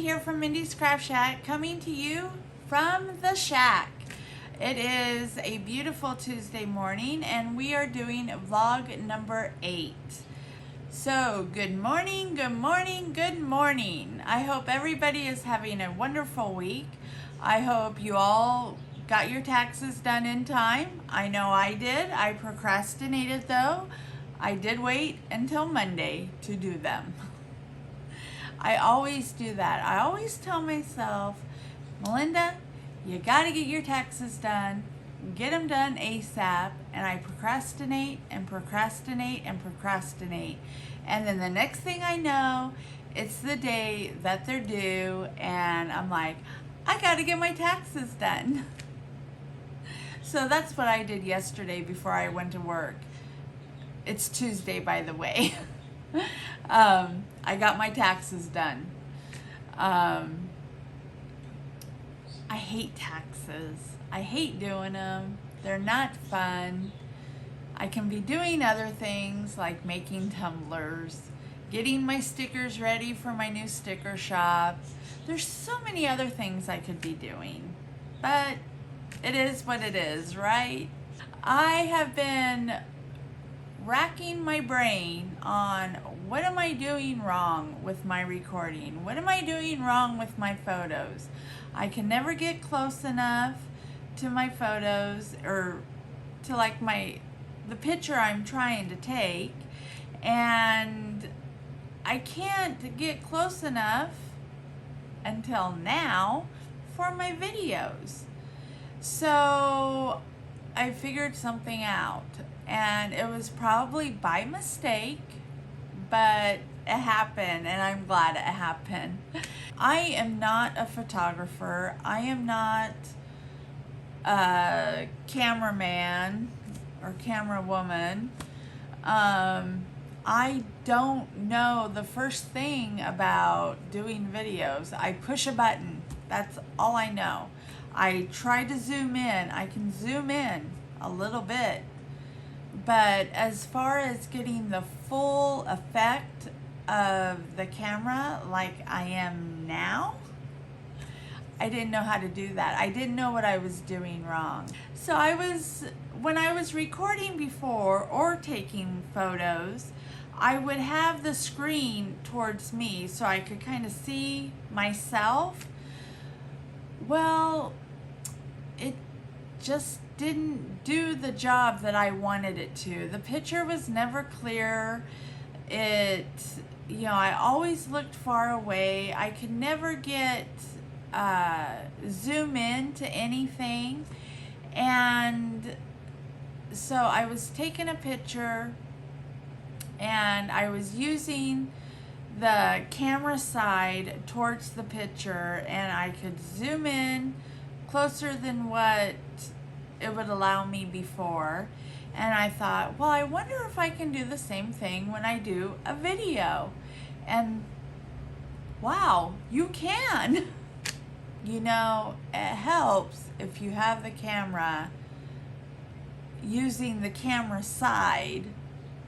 here from Mindy's Craft Shack, coming to you from the shack. It is a beautiful Tuesday morning and we are doing vlog number 8. So good morning, good morning, good morning. I hope everybody is having a wonderful week. I hope you all got your taxes done in time. I know I did. I procrastinated though. I did wait until Monday to do them. I always do that. I always tell myself, Melinda, you got to get your taxes done, get them done ASAP, and I procrastinate and procrastinate and procrastinate. And then the next thing I know, it's the day that they're due, and I'm like, I got to get my taxes done. So that's what I did yesterday before I went to work. It's Tuesday, by the way. I got my taxes done. I hate taxes. I hate doing them. They're not fun. I can be doing other things like making tumblers, getting my stickers ready for my new sticker shop. There's so many other things I could be doing, but it is what it is, right? I have been racking my brain on what am I doing wrong with my recording? What am I doing wrong with my photos? I can never get close enough to my photos or to like the picture I'm trying to take, and I can't get close enough until now for my videos. So I figured something out, and it was probably by mistake, but it happened, and I'm glad it happened. I am not a photographer. I am not a cameraman or camera woman. I don't know the first thing about doing videos. I push a button. That's all I know. I try to zoom in. I can zoom in a little bit. But as far as getting the full effect of the camera like I am now, I didn't know how to do that. I didn't know what I was doing wrong. So when I was recording before or taking photos, I would have the screen towards me so I could kind of see myself. Well, it just didn't do the job that I wanted it to. The picture was never clear. I always looked far away. I could never get zoom in to anything, and so I was taking a picture and I was using the camera side towards the picture, and I could zoom in closer than what it would allow me before. And I thought, well, I wonder if I can do the same thing when I do a video. And wow, you can. You know, it helps if you have the camera using the camera side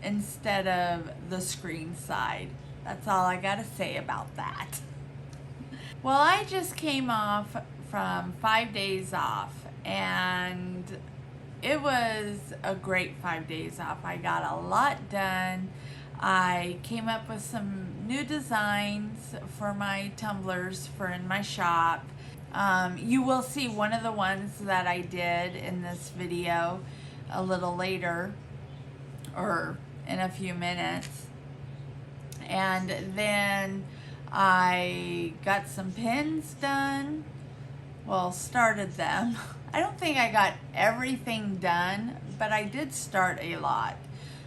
instead of the screen side. That's all I gotta say about that. Well, I just came off from 5 days off, and it was a great 5 days off. I got a lot done. I came up with some new designs for my tumblers for in my shop. You will see one of the ones that I did in this video a little later, or in a few minutes. And then I got some pins done. Well, started them. I don't think I got everything done, but I did start a lot.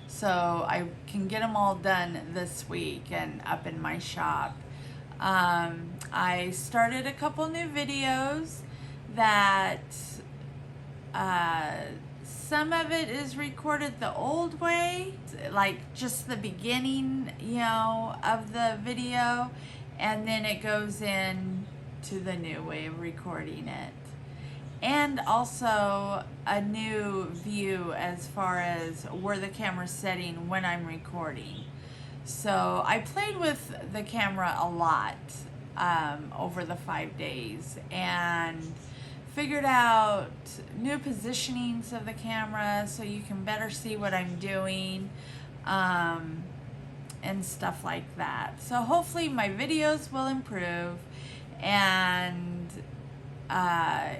So I can get them all done this week and up in my shop. I started a couple new videos that some of it is recorded the old way, like just the beginning, of the video, and then it goes in to the new way of recording it. And also a new view as far as where the camera's setting when I'm recording. So I played with the camera a lot over the 5 days, and figured out new positionings of the camera so you can better see what I'm doing, and stuff like that. So hopefully my videos will improve, and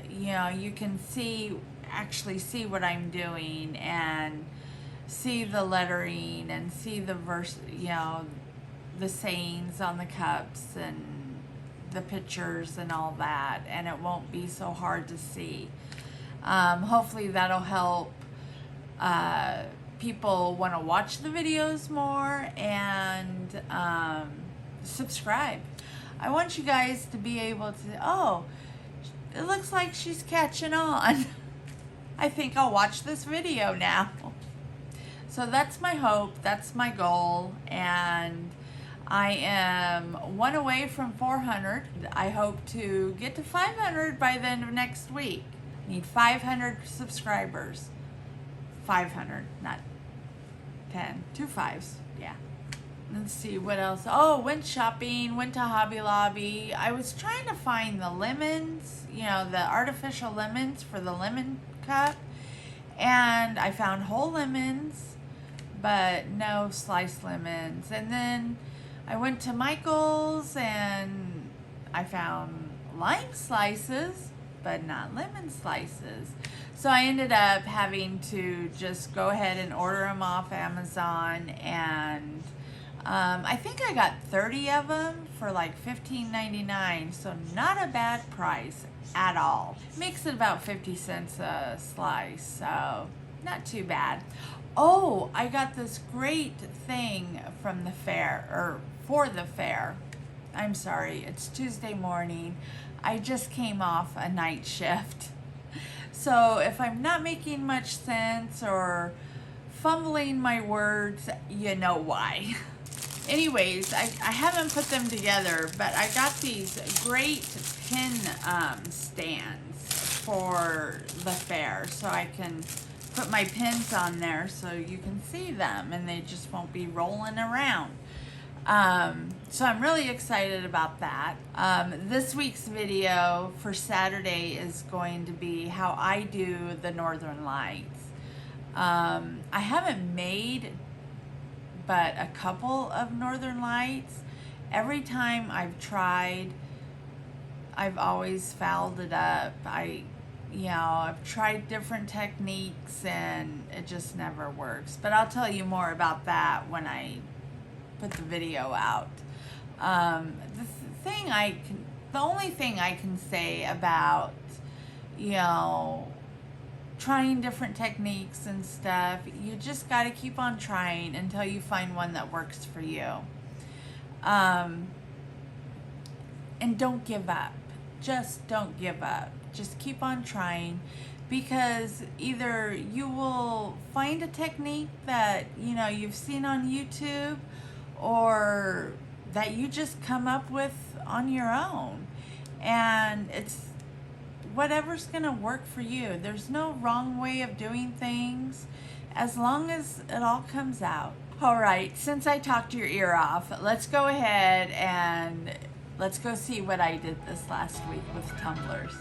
you know, you can actually see what I'm doing, and see the lettering, and see the you know, the sayings on the cups, and the pictures and all that, and it won't be so hard to see. Hopefully that'll help people want to watch the videos more, and subscribe. I want you guys to be able to, oh, it looks like she's catching on. I think I'll watch this video now. So that's my hope, that's my goal, and I am one away from 400. I hope to get to 500 by the end of next week. Need 500 subscribers. 500, not 10. 2 5s, yeah. Let's see what else. Oh, went shopping, went to Hobby Lobby. I was trying to find the lemons, you know, the artificial lemons for the lemon cup. And I found whole lemons, but no sliced lemons. And then I went to Michael's and I found lime slices, but not lemon slices. So I ended up having to just go ahead and order them off Amazon, and I think I got 30 of them for like $15.99, so not a bad price at all. Makes it about 50 cents a slice, so not too bad. Oh, I got this great thing from the fair, or for the fair. I'm sorry, it's Tuesday morning. I just came off a night shift. So if I'm not making much sense or fumbling my words, you know why. Anyways, I haven't put them together, but I got these great pin stands for the fair, so I can put my pins on there so you can see them and they just won't be rolling around. So I'm really excited about that. This week's video for Saturday is going to be how I do the Northern Lights. I haven't made but a couple of Northern Lights. Every time I've tried, I've always fouled it up. I've tried different techniques and it just never works. But I'll tell you more about that when I put the video out. The only thing I can say about, trying different techniques and stuff, you just got to keep on trying until you find one that works for you. And don't give up. Just don't give up. Just keep on trying, because either you will find a technique that, you've seen on YouTube, or that you just come up with on your own. And it's whatever's going to work for you. There's no wrong way of doing things as long as it all comes out. All right, since I talked your ear off, let's go ahead and let's go see what I did this last week with Tumblers.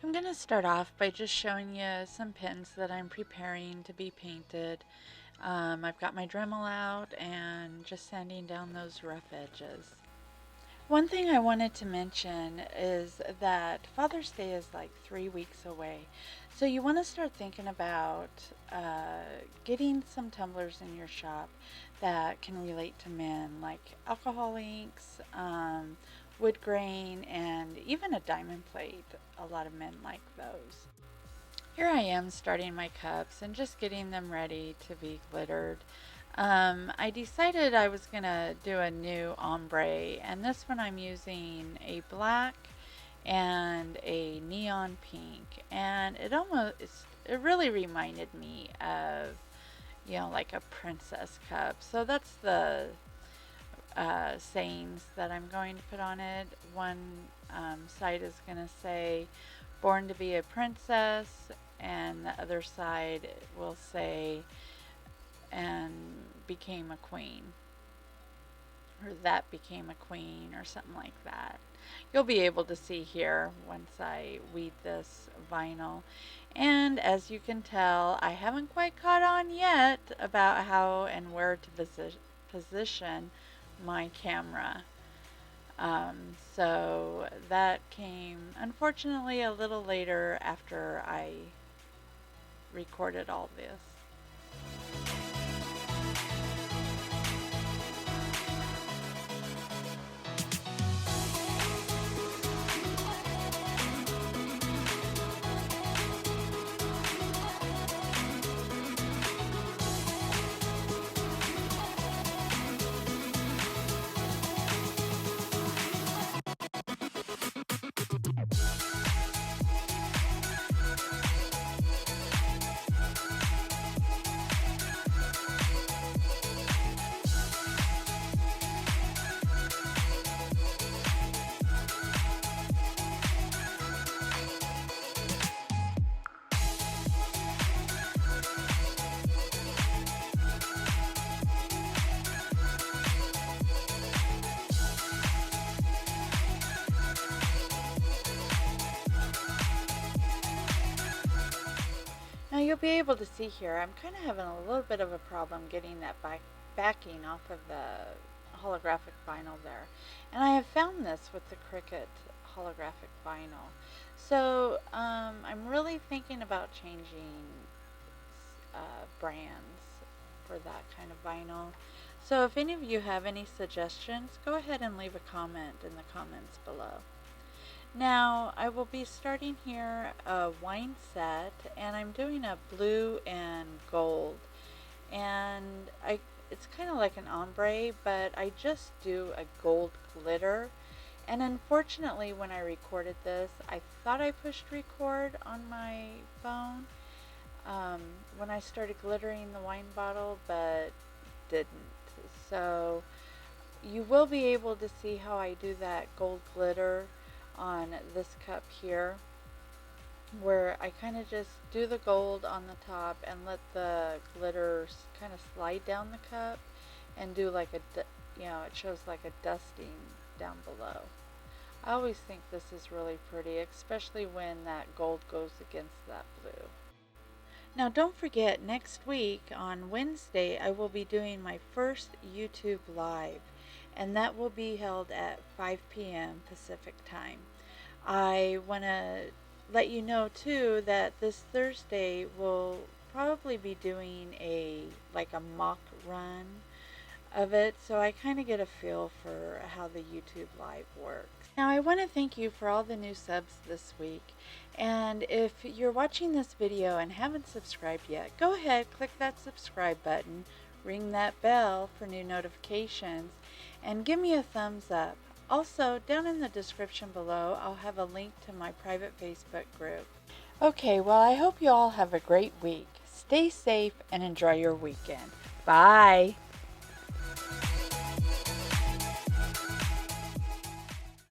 I'm going to start off by just showing you some pins that I'm preparing to be painted. I've got my Dremel out and just sanding down those rough edges. One thing I wanted to mention is that Father's Day is like 3 weeks away. So you want to start thinking about getting some tumblers in your shop that can relate to men, like alcohol inks, wood grain, and even a diamond plate. A lot of men like those. Here I am starting my cups and just getting them ready to be glittered. I decided I was going to do a new ombre, and this one I'm using a black and a neon pink, and it really reminded me of, like a princess cup. So that's the sayings that I'm going to put on it. One side is going to say, born to be a princess, and the other side will say, and became a queen. or that became a queen or something like that. You'll be able to see here once I weed this vinyl. And as you can tell, I haven't quite caught on yet about how and where to position my camera. So that came unfortunately a little later after I recorded all this. Now you'll be able to see here, I'm kind of having a little bit of a problem getting that backing off of the holographic vinyl there. And I have found this with the Cricut holographic vinyl. So I'm really thinking about changing brands for that kind of vinyl. So if any of you have any suggestions, go ahead and leave a comment in the comments below. Now I will be starting here a wine set, and I'm doing a blue and gold, and it's kind of like an ombre, but I just do a gold glitter. And unfortunately, when I recorded this, I thought I pushed record on my phone um, when I started glittering the wine bottle, but didn't. So you will be able to see how I do that gold glitter on this cup here, where I kind of just do the gold on the top and let the glitter kind of slide down the cup and do like it shows like a dusting down below. I always think this is really pretty, especially when that gold goes against that blue. Now, don't forget, next week on Wednesday, I will be doing my first YouTube Live, and that will be held at 5 p.m. Pacific Time. I want to let you know, too, that this Thursday we'll probably be doing a mock run of it, so I kind of get a feel for how the YouTube Live works. Now, I want to thank you for all the new subs this week. And if you're watching this video and haven't subscribed yet, go ahead, click that subscribe button, ring that bell for new notifications, and give me a thumbs up. Also, down in the description below, I'll have a link to my private Facebook group. Okay, well, I hope you all have a great week. Stay safe and enjoy your weekend. Bye.